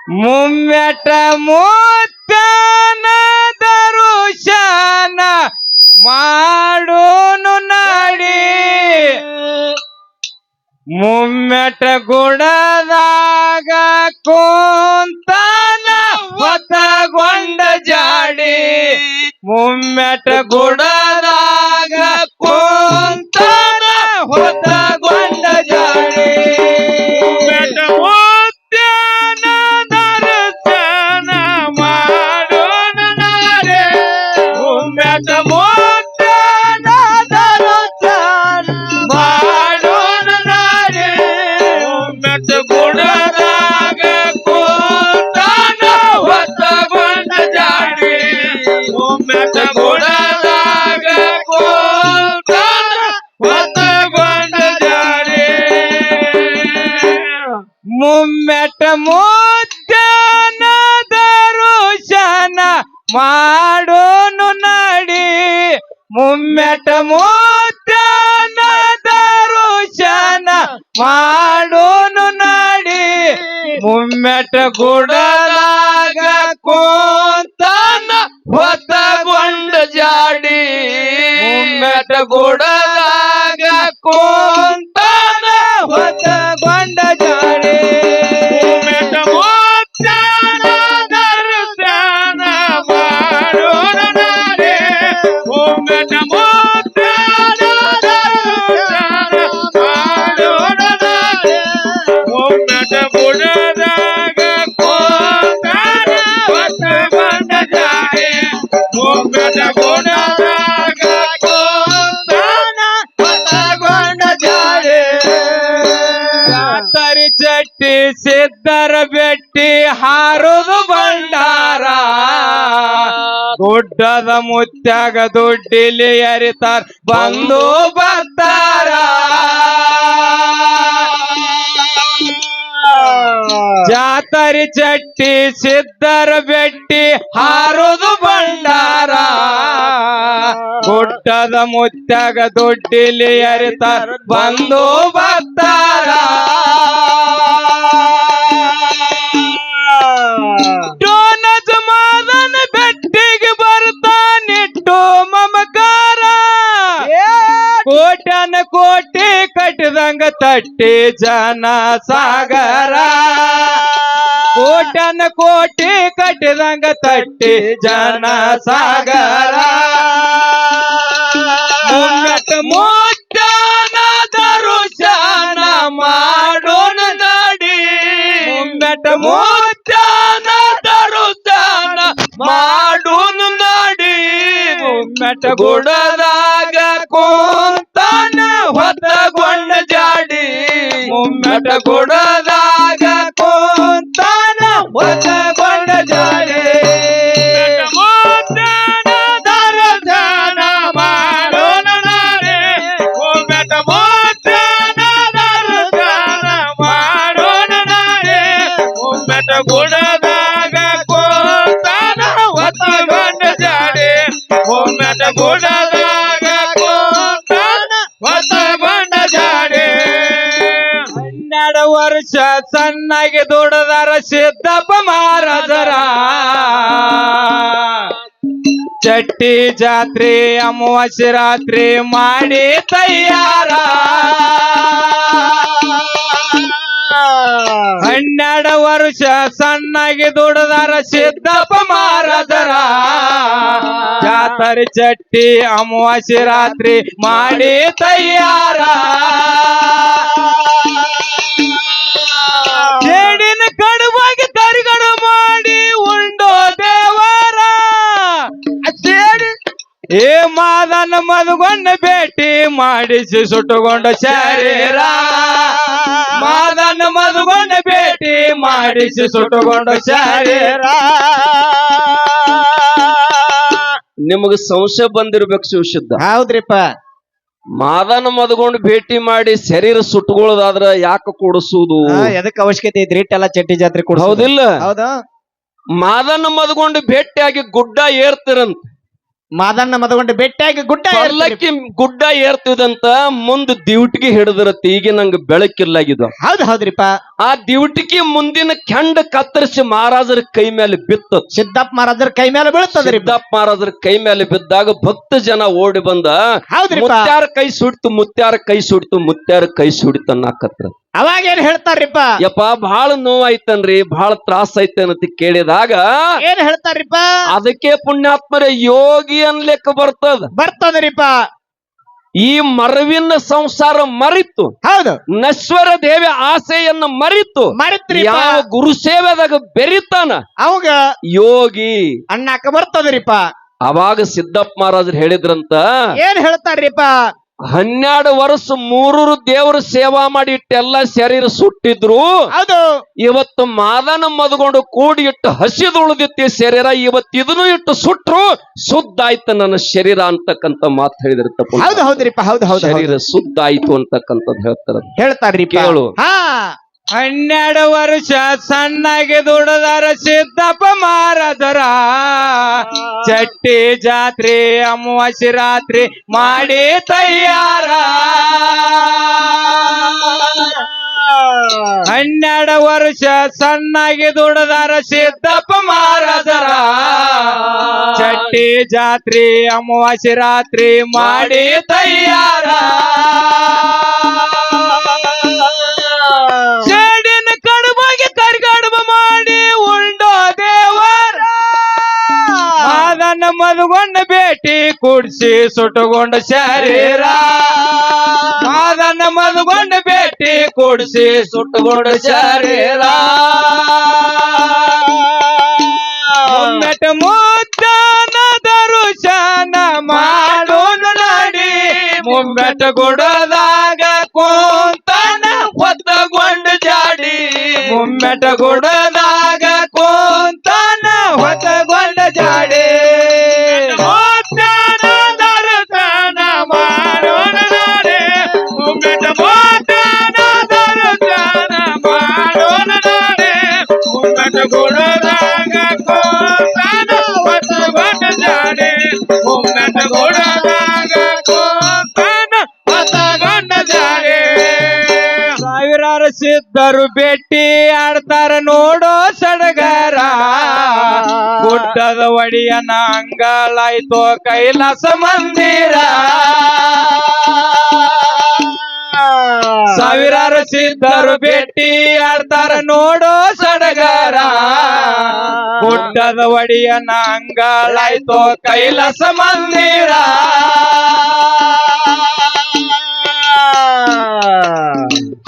ಮುಮ್ಮೆಟ ಮುತ್ತನ ದರುಶನ ಮಾಡೋನು ನಾಡಿ ಮುಮ್ಮೆಟ ಗುಡದಾಗ ಕುಂತನ ಹೊತ್ತಗೊಂಡ ಜಾಡಿ ಮುಮ್ಮೆಟ ಗುಡದಾಗ ಕುಂತನ ಹೊತ್ತಗೊಂಡ ಜಾಡಿ ಮುಮ್ಮೆಟ ಮುತ್ತನ ದರ್ಶನ ಮಾಡೋಣ ನಾಡೆ ಮುಮ್ಮೆಟ ಮುತ್ತನ ದರ್ಶನ ಮಾಡೋಣ ನಾಡೆ ಮುಮ್ಮೆಟ ಗುಡದಾಗ ಕೂತಾನ ಹೊತ್ತಗೊಂಡ ಜಾಡಿ ಮುಮ್ಮೆಟ ಗುಡದಾಗ ಕೂತಾನ ಹೊತ್ತಗೊಂಡ ಜಾಡಿ ಮುಮ್ಮೆಟ ಮುತ್ತನ ದರುಶನ ಮಾಡೋನು ನಾಡಿ ಮುಮ್ಮೆಟ ಮುತ್ತನ ದರುಶನ ಮಾಡೋನು ನಾಡಿ ಮುಮ್ಮೆಟ ಗುಡದಾಗ ಕೂತಾನ ಹೊತ್ತಗೊಂಡ ಜಾಡಿ ಮುಮ್ಮೆಟ ಗುಡದಾಗ ಕೂತಾನ ಹೊತ್ತಗೊಂಡ ಜಾಡಿ ಮುಮ್ಮೆಟ ಮುತ್ತನ ದರ್ಶನ ಮಾಡೋಣ ನಾಡೆ ಮುಮ್ಮೆಟ ಮುತ್ತನ ದರ್ಶನ ಮಾಡೋಣ ನಾಡೆ ಮುಮ್ಮೆಟ ಗುಡದಾಗ ಕೂತಾನ ಹೊತ್ತಗೊಂಡ ಜಾಡಿ ಮುಮ್ಮೆಟ ಗುಡದಾಗ ಕೂತಾನ ಹೊತ್ತಗೊಂಡ ಜಾಡಿ ಜಾತರಿ ಚಟ್ಟಿ ಸಿದ್ದರ ಬೆಟ್ಟಿ ಹಾರುದು ಬಂಡಾರ ಗುಡ್ಡದ ಮುತ್ಯಾಗ ದುಡ್ಡಿಲಿ ಎರಿತಾರ ಬಂದು ಬರ್ತಾರ ಜಾತರಿ ಚಟ್ಟಿ ಸಿದ್ದರ ಬೆಟ್ಟಿ ಹಾರುದು ಬಂಡಾರ ಗುಡ್ಡದ ಮುತ್ಯಾಗ ದುಡ್ಡಿಲಿ ಎರಿತಾರ ಬಂದು ಬರ್ತಾರ ಡೋನಜ ಮಾದನ ಬೆಟ್ಟಿಗೆ ಬರ್ತಾನಿಟ್ಟು ಮಮಕಾರ ಕೋಟ್ಯಾನ ಕೋಟಿ ಕಟ್ಟಿದಂಗ ತಟ್ಟಿ ಜನ ಸಾಗರ ಕೋಟ್ಯಾನ ಕೋಟಿ ಕಟ್ಟಿದಂಗ ತಟ್ಟಿ ಜನ ಸಾಗರ ಮುಮ್ಮೆಟ ಮುತ್ತನ ದರುಶನ ಮಾಡೋಣ ನಾಡಿ ಮುಮ್ಮೆಟ ಮುತ್ತನ ದರುಶನ ಮಾಡೋನು ನಾಡಿ ಮುಮ್ಮೆಟ ಗುಡದಾಗ ಕುಂತಾನ ಹೊತ್ತಗೊಂಡ ಜಾಡಿ ಮುಮ್ಮೆಟ ಗುಡದಾಗ ಕುಂತಾನ ಹೊತ್ತಗೊಂಡ ಜಾಡಿ ಮುಮ್ಮೆಟ ದರ್ಶನ ಮಾಡೋಣ ನಾಡೆ ಮುಮ್ಮೆಟ ಮುತ್ತನ ದರ್ಶನ ಮಾಡೋಣ ನಾಡೆ ಮುಮ್ಮೆಟ ಗುಡದಾಗ ಕೂತಾನ ಹೊತ್ತಗೊಂಡ ಜಾಡಿ ಮುಮ್ಮೆಟ ಗುಡದಾಗ ಕೂತಾನ ಹೊತ್ತಗೊಂಡ ಜಾಡಿ 12 ವರ್ಷ ಸಣ್ಣಗೆ ದುಡದಾರ ಸಿದ್ದಪ್ಪ ಮಹಾರಾಜರ ಚಟ್ಟಿ ಜಾತ್ರೆ ಅಮಾವಾಸ್ಯೆ ರಾತ್ರಿ ಮಾಡಿ ತಯಾರ 12 ವರ್ಷ ಸಣ್ಣಗೆ ದುಡದಾರ ಸಿದ್ದಪ್ಪ ಮಹಾರಾಜರ ಜಾತ್ರೆ ಚಟ್ಟಿ ಅಮಾವಾಸ್ಯೆ ರಾತ್ರಿ ಮಾಡಿ ತಯಾರ ಜೇಡಿನ ಕಡುವಾಗಿ ತರಿಗಡು ಮಾಡಿ ಉಂಡೋ ದೇವರ ಏ ಮಾದನ ಮದುಗೊಂಡ ಭೇಟಿ ಮಾಡಿಸಿ ಸುಟ್ಟುಕೊಂಡ ಶರೀರ ಮಾದನ ಮದುಗೊಂಡ ಭೇಟಿ ಮಾಡಿಸಿ ಸುಟ್ಟುಕೊಂಡ ಶರೀರ ನಿಮಗ ಸಂಶಯ ಬಂದಿರ್ಬೇಕು ಶಿವಶುದ್ಧ ಹೌದ್ರಿಪ್ಪ ಮಾದನ ಮದ್ಗೊಂಡು ಭೇಟಿ ಮಾಡಿ ಶರೀರ ಸುಟ್ಟುಕೊಳ್ಳೋದಾದ್ರ ಯಾಕೆ ಕೊಡಿಸುವುದು ಎದಕ್ಕೆ ಅವಶ್ಯಕತೆ ಐತ್ರಿ ಇಟ್ಟೆಲ್ಲ ಚಟ್ಟಿ ಜಾತ್ರೆ ಕೊಡ ಹೌದಿಲ್ಲ ಹೌದಾ ಮಾದನ ಮದ್ಗೊಂಡು ಭೇಟಿಯಾಗಿ ಗುಡ್ಡ ಏರ್ತಿರಂತ ಮಾದನ್ನ ಮದಗೊಂಡು ಬೆಟ್ಟಾಗಿ ಗುಡ್ಡ ಪಲ್ಲಕ್ಕಿ ಗುಡ್ಡ ಏರ್ತಿದಂತ ಮುಂದ್ ದಿವ್ಟಿಗೆ ಹಿಡಿದಿರತ್ತೆ ಈಗ ನಂಗೆ ಬೆಳಕಿಲ್ಲಾಗಿದ್ದು ಹೌದು ಹೌದ್ರಿಪ್ಪ ಆ ದಿವಟಿಗೆ ಮುಂದಿನ ಕೆಂಡ ಕತ್ತರಿಸಿ ಮಹಾರಾಜರ ಕೈ ಮೇಲೆ ಬಿತ್ತು. ಸಿದ್ದಪ್ಪ ಮಹಾರಾಜರ ಕೈ ಮೇಲೆ ಬೀಳ್ತದ್ರಿ. ಸಿದ್ದಪ್ಪ ಮಹಾರಾಜರ ಕೈ ಮೇಲೆ ಬಿದ್ದಾಗ ಭಕ್ತ ಜನ ಓಡಿ ಬಂದ ಹೌದ್ರಿಪ್ಪ. ಮುತ್ಯಾರ ಕೈ ಸುಡಿತು, ಮುತ್ಯಾರ ಕೈ ಸುಡಿತು, ಮುತ್ಯಾರ ಕೈ ಸುಡಿತು ಅನ್ನಕತ್ರ. ಅವಾಗ ಏನ್ ಹೇಳ್ತಾರ್ರಿಪ್ಪ? ಯಪ್ಪ ಬಹಳ ನೋವಾಯ್ತನ್ರಿ, ಬಹಳ ತ್ರಾಸ ಐತನತಿ ಕೇಳಿದಾಗ ಏನ್ ಹೇಳ್ತಾರ್ರಿಪ್ಪ? ಅದಕ್ಕೆ ಪುಣ್ಯಾತ್ಮರೇ ಯೋಗಿ ಅನ್ಲೆಕ್ಕ ಬರ್ತದ್ರಿಪ್ಪ. ಈ ಮರವಿನ ಸಂಸಾರ ಮರಿತು, ಹೌದು, ನಶ್ವರ ದೇವಿ ಆಸೆಯನ್ನು ಮರಿತು, ಯಾವ ಗುರು ಸೇವೆದಾಗ ಬೆರಿತಾನ ಅವಾಗ ಯೋಗಿ ಅಣ್ಣಾಕ ಬರ್ತದ್ರಿಪ್ಪ. ಅವಾಗ ಸಿದ್ದಪ್ಪ ಮಹಾರಾಜರು ಹೇಳಿದ್ರಂತ. ಏನ್ ಹೇಳ್ತಾರ್ರಿಪ್ಪ? 12 ವರ್ಷ 3 ದೇವರು ಸೇವಾ ಮಾಡಿ ಇಟ್ಟೆಲ್ಲ ಶರೀರ ಸುಟ್ಟಿದ್ರು. ಹೌದು, ಇವತ್ತು ಮಾದನ ಮದ್ಕೊಂಡು ಕೂಡಿ ಇಟ್ಟು ಹಸಿದು ಉಳಿದಿತ್ತು ಶರೀರ. ಇವತ್ತು ಇದನ್ನು ಇಟ್ಟು ಸುಟ್ರು ಶುದ್ಧ ಆಯ್ತು ನನ್ನ ಶರೀರ ಅಂತಕ್ಕಂತ ಮಾತು ಹೇಳಿದ್ರೆ ತಪ್ಪು. ಹೌದು ಹೌದ್ರಿಪ್ಪ, ಹೌದು ಹೌದು, ಶರೀರ ಶುದ್ಧ ಆಯ್ತು ಅಂತಕ್ಕಂಥದ್ದು ಹೇಳ್ತಾರ್ರಿ. ಕೇಳು. 12 ವರ್ಷ ಸಣ್ಣಗೆ ದುಡದಾರ ಸಿದ್ದಪ್ಪ ಮಹಾರಾಜರ. ಚಟ್ಟಿ ಜಾತ್ರೆ ಅಮಾವಾಸ್ಯೆ ರಾತ್ರಿ ಮಾಡಿ ತಯಾರ. 12 ವರ್ಷ ಸಣ್ಣಗೆ ದುಡದಾರ ಸಿದ್ದಪ್ಪ ಮಹಾರಾಜರ. ಚಟ್ಟಿ ಜಾತ್ರೆ ಅಮಾವಾಸ್ಯೆ ರಾತ್ರಿ ಮಾಡಿ ತಯಾರ. ಸೇಡಿನ ಕಡುಬಾಗಿ ಕರ್ಗಡುಬ ಮಾಡಿ ಉಂಡೋ ದೇವರ. ಮಾದನ ಮದುಗೊಂಡ ಭೇಟಿ ಕೂಡಿಸಿ ಸುಟ್ಟುಕೊಂಡ ಶರೀರ. ಮಾದನ ಮದುಗೊಂಡ ಭೇಟಿ ಕೂಡಿಸಿ ಸುಟ್ಟುಕೊಂಡ ಶರೀರ. ಮುನ್ನಟ ಮುದ್ದಾನ ದರುಶನ ಮಾಡೋನು ನಡಿ. ಮುಮ್ಮೆಟ ಗುಡದಾಗ ಕೂತಾನ ಹೊತ್ತಗೊಂಡ ಜಾಡಿ. ಮುಮ್ಮೆಟ ಗುಡದಾಗ ಕೂತಾನ ಹೊತ್ತಗೊಂಡ ಜಾಡಿ. ಮುದ್ದಾನ ದರುಶನ ಮಾಡೋನು ನಡಿ. ಮುಮ್ಮೆಟ ಮುದ್ದಾನ ದರುಶನ ಮಾಡೋನು ನಡಿ. ಮುಮ್ಮೆಟ ಗುಡದಾಗ ಕೂತಾನ ಹೊತ್ತಗೊಂಡ ಜಾಡಿ. ಮುಮ್ಮೆಟ ಗುಡದಾಗ ಕೂತಾನ ಹೊತ್ತಗೊಂಡ ಜಾಡಿ. ಸಾವಿರಾರು ಸಿದ್ಧರು ಭೇಟಿ ಆಡ್ತಾರ ನೋಡೋ ಸಡಗರ. ಗುಡ್ಡದ ಒಡಿಯನ ಅಂಗಳಾಯ್ತು ಕೈಲಾಸ ಮಂದಿರ. ಸಾವಿರಾರು ಸಿದ್ಧರು ಭೇಟಿ ಆಡ್ತಾರ ನೋಡೋ ಸಡಗರ. ಗುಡ್ಡದ ಒಡಿಯನ ಅಂಗಳಾಯ್ತು ಕೈಲಾಸ ಮಂದಿರ.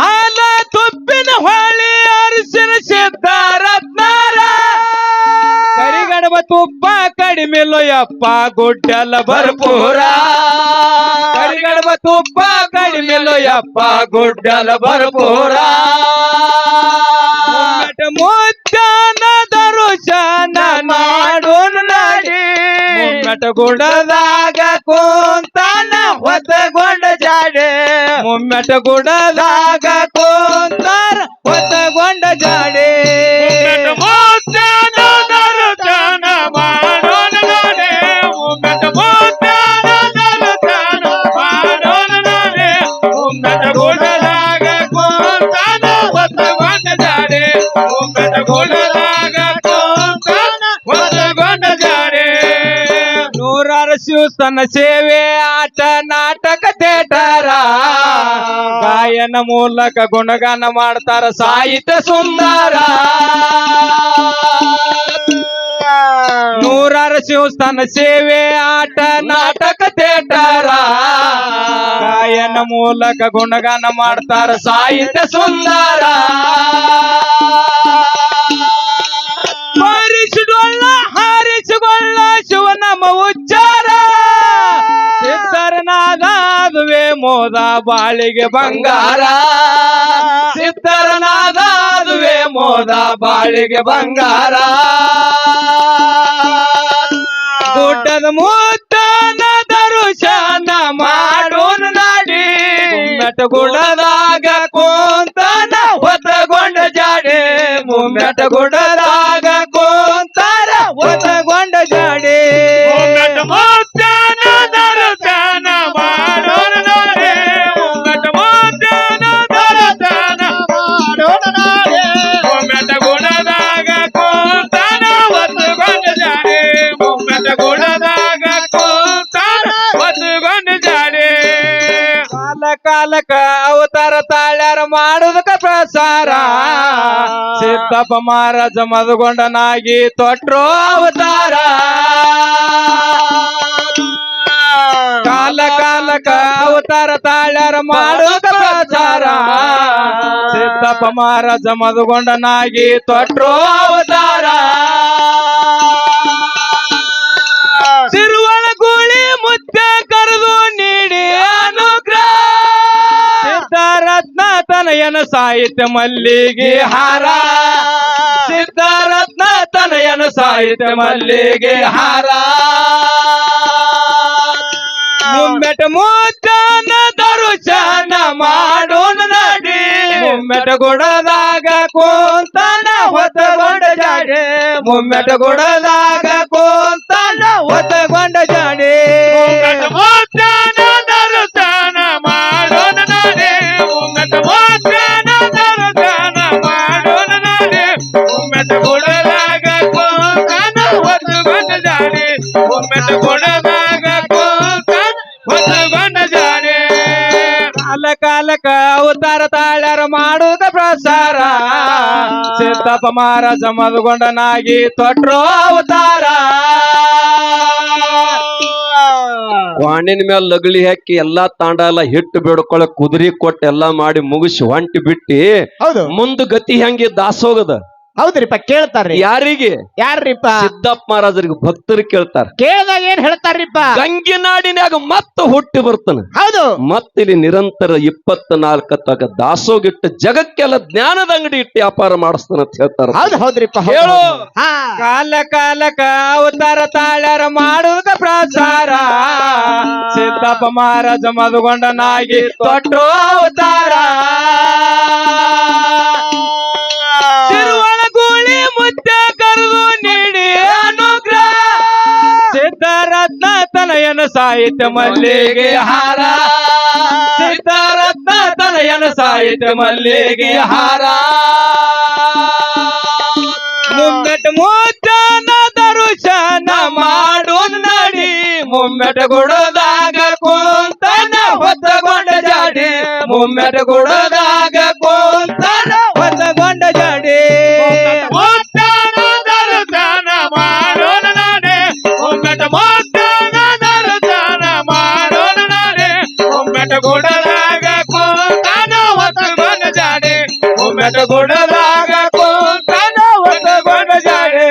ಹಾಲ ತುಪ್ಪಿನ ಹೊಳಿ ಅರಿಸಿನ ಸಿದ್ಧರತ್ನಾರ. ಕರಿಗಡಬ ತುಪ್ಪ ಕಡಿಮೆಲ್ಲೋ ಯಪ್ಪ ಗುಡ್ಡಲ ಭರ್ಪೂರ. ಕರಿಗಡಬ ತುಪ್ಪ ಕಡಿಮೆಲ್ಲೋ ಯಪ್ಪ ಗುಡ್ಡಲ ಭರ್ಪೂರ. ಮುದ್ದಾನ ದರುಶನ ಮಾಡೋನು ನಡಿ. ಮುಮ್ಮೆಟ ಗುಡದಾಗ ಕೂತಾನ ಹೊತ್ತಗೊಂಡ ಜಾಡೆ. ಮುಮ್ಮೆಟ ಗುಡದಾಗ ಕೂತಾರ ಹೊತ್ತಗೊಂಡ ಜಾಡೆ. ಮುದ್ದಾನ ದರುಶನ ಮಾಡೋನು ನಡಿ. ಮುಮ್ಮೆಟ ಮುದ್ದಾನ ದರುಶನ ಮಾಡೋನು ನಡಿ. ಮುಮ್ಮೆಟ ಗುಡದಾಗ ಕೂತಾನ ಹೊತ್ತಗೊಂಡ ಜಾಡೆ. ಮುಮ್ಮೆಟ ಗುಡದಾಗ ಕೂತಾನ ಹೊತ್ತಗೊಂಡ ಜಾಡೆ. 100 ಶಿವಸ್ತನ ಸೇವೆ ಆಟ ನಾಟಕ ಥಿಯೇಟರ. ಗಾಯನ ಮೂಲಕ ಗುಣಗಾನ ಮಾಡ್ತಾರ ಸಾಹಿತ್ಯ ಸುಂದರ. 100 ಶಿವಸ್ಥಾನ ಸೇವೆ ಆಟ ನಾಟಕ ಥಿಯೇಟರ. ಗಾಯನ ಮೂಲಕ ಗುಣಗಾನ ಮಾಡ್ತಾರ ಸಾಹಿತ್ಯ ಸುಂದರ. ಹಾರಿಸಿಕೊಳ್ಳ ಹಾರಿಸಿಕೊಳ್ಳ ಶಿವನಮ ಉಚ್ಚಾರ. ಸಿದ್ಧರನಾದಾದುವೆ ಮೋದ ಬಾಳಿಗೆ ಬಂಗಾರ. ಸಿದ್ಧರನಾದಾದುವೆ ಮೋದ ಬಾಳಿಗೆ ಬಂಗಾರ. ಗುಡ್ಡದ ಮುದ್ದಾನ ದರುಶನ ಮಾಡೋನು ನಾಡಿ. ಮುಮ್ಮೆಟ ಗುಡದಾಗ ಕೂತಾನ ಹೊತ್ತಗೊಂಡ ಜಾಡೆ. ಮುಮ್ಮೆಟ ಗುಡದಾಗ ಕೂತಾರ ಹೊತ್ತಗೊಂಡ ಜಾಡೆ. ಮುಮ್ಮೆಟ ಮುದ್ದಾನ ದರುಶನ ಮಾಡೋನು ನಾಡಿ. ಮುಮ್ಮೆಟ ಮುದ್ದಾನ ದರುಶನ ಮಾಡೋನು ನಾಡಿ. ಸಿದ್ದಪ್ಪ ಮಹಾರಾಜ ಮಧುಗೊಂಡನಾಗಿ ತೊಟ್ರು ಅವತಾರ ಕಾಲ ಕಾಲಕ ಅವತಾರ ತಾಳ್ಯಾರ ಮಾಡೋದ ಪ್ರಚಾರ ಸಿದ್ದಪ್ಪ ಮಹಾರಾಜ ಮಧುಗೊಂಡನಾಗಿ ತೊಟ್ರು ಅವತಾರ ಸಿರುವಳ ಗೂಳಿ ಮುತ್ತ ಕರೆದು ನೀಡಿ ಅನುಗ್ರಹ ಸಿದ್ಧಾರತ್ನ ತನಯನ ಸಾಹಿತ್ಯ ಮಲ್ಲಿಗೆ ಹಾರ ಸಿದ್ಧಾರತ್ನ ತನಯನ ಸಾಹಿತ್ಯ ಮಲ್ಲಿಗೆ ಹಾರ ಮುಮ್ಮೆಟ ಮುತ್ತನ ದರುಶನ ಮಾಡೋಣ ನಡಿ ಮುಮ್ಮೆಟ ಗುಡದಾಗ ಕುಂತನ ಹೊತ್ತಗೊಂಡ ಜಾಡೆ ಮುಮ್ಮೆಟ ಗುಡದಾಗ ಕುಂತನ ಹೊತ್ತಗೊಂಡ ಜಾಡೆ ಮುತ್ತನ ದರುಶನ ಮಾಡೋಣ ನಡಿ ಮುಮ್ಮೆಟ ಮುತ್ತನ ದರುಶನ ಮಾಡೋಣ ನಡಿ ಮುಮ್ಮೆಟ ಗುಡದಾಗ ಕುಂತನ ಹೊತ್ತಗೊಂಡ ಜಾಡೆ ಮುಮ್ಮೆಟ ಗುಡದಾಗ ಕಾಲ ಕಾಲಕ ಅವತಾರ ತಾಳ್ಯಾರ ಮಾಡುದ ಪ್ರಸಾರ ಸಿದ್ದಪ್ಪ ಮಹಾರಾಜ ಮಧುಗೊಂಡನಾಗಿ ತೊಟ್ರು ಅವತಾರ ವಾಣಿನ ಮೇಲೆ ಲಗಳಿ ಹಾಕಿ ಎಲ್ಲಾ ತಾಂಡ ಎಲ್ಲ ಹಿಟ್ಟು ಬೇಡ್ಕೊಳಕ್ ಕುದುರೆ ಕೊಟ್ಟು ಎಲ್ಲಾ ಮಾಡಿ ಮುಗಿಸಿ ಹೊಂಟಿ ಬಿಟ್ಟಿ ಹೌದು ಮುಂದ ಗತಿ ಹೆಂಗೆ ದಾಸೋಗದ ಹೌದ್ರಿಪ್ಪ ಕೇಳ್ತಾರ್ರಿ ಯಾರಿಗೆ ಯಾರ್ರಿಪ್ಪ ಸಿದ್ದಪ್ಪ ಮಹಾರಾಜರಿಗೆ ಭಕ್ತರು ಕೇಳ್ತಾರ ಕೇಳಿದಾಗ ಏನ್ ಹೇಳ್ತಾರ್ರಿಪ್ಪ ಗಂಗಿನಾಡಿನ್ಯಾಗ ಮತ್ತ ಹುಟ್ಟಿ ಬರ್ತಾನ ಹೌದು ಮತ್ತಿಲ್ಲಿ ನಿರಂತರ 24 ತಗ ದಾಸೋಗಿಟ್ಟು ಜಗಕ್ಕೆಲ್ಲ ಜ್ಞಾನದ ಅಂಗಡಿ ಇಟ್ಟು ವ್ಯಾಪಾರ ಮಾಡಿಸ್ತಾನ ಅಂತ ಹೇಳ್ತಾರ ಹೌದು ಹೌದ್ರಿಪ್ಪ ಹೇಳು ಕಾಲ ಕಾಲಕ ಅವತಾರ ತಾಳ್ಯಾರ ಮಾಡುದ ಪ್ರಚಾರ ಸಿದ್ದಪ್ಪ ಮಹಾರಾಜ ಮಧುಗೊಂಡನಾಗಿ ತೊಟ್ರು ಅವತಾರ ಸಿರುವಳ ಗೂಳಿ ಮುತ್ತ ಕರೆದು ನೀಡಿ ಅನುಗ್ರಹ ಸಿದ್ಧಾರತ್ನ ತನಯನ ಸಾಹಿತ್ಯ ಮಲ್ಲಿಗೆ ಹಾರ ಸಿದ್ಧಾರತ್ನ ತನಯನ ಸಾಹಿತ್ಯ ಮಲ್ಲಿಗೆ ಹಾರ ಮುಮ್ಮೆಟ ಮುತ್ತನ ದರುಶನ ಮಾಡೋಣ ನಡಿ ಮುಮ್ಮೆಟ ಗುಡದಾಗ ಕುಂತನ ಹೊತ್ತಗೊಂಡ ಜಾಡಿ ಮುಮ್ಮೆಟ ಗುಡದಾಗ ಕುಂತನ ಹೊತ್ತಗೊಂಡ ಜಾಡಿ ಮುತ್ತನ ದರುಶನ ಮಾಡೋಣ ನಡಿ ಮುಮ್ಮೆಟ ಮುತ್ತನ ದರುಶನ ಮಾಡೋಣ ನಡಿ ಮುಮ್ಮೆಟ ಗುಡದಾಗ ಕುಂತನ ಹೊತ್ತಗೊಂಡ ಜಾಡಿ ಮುಮ್ಮೆಟ ಗುಡದಾಗ ಕುಂತನ ಹೊತ್ತಗೊಂಡ ಜಾಡಿ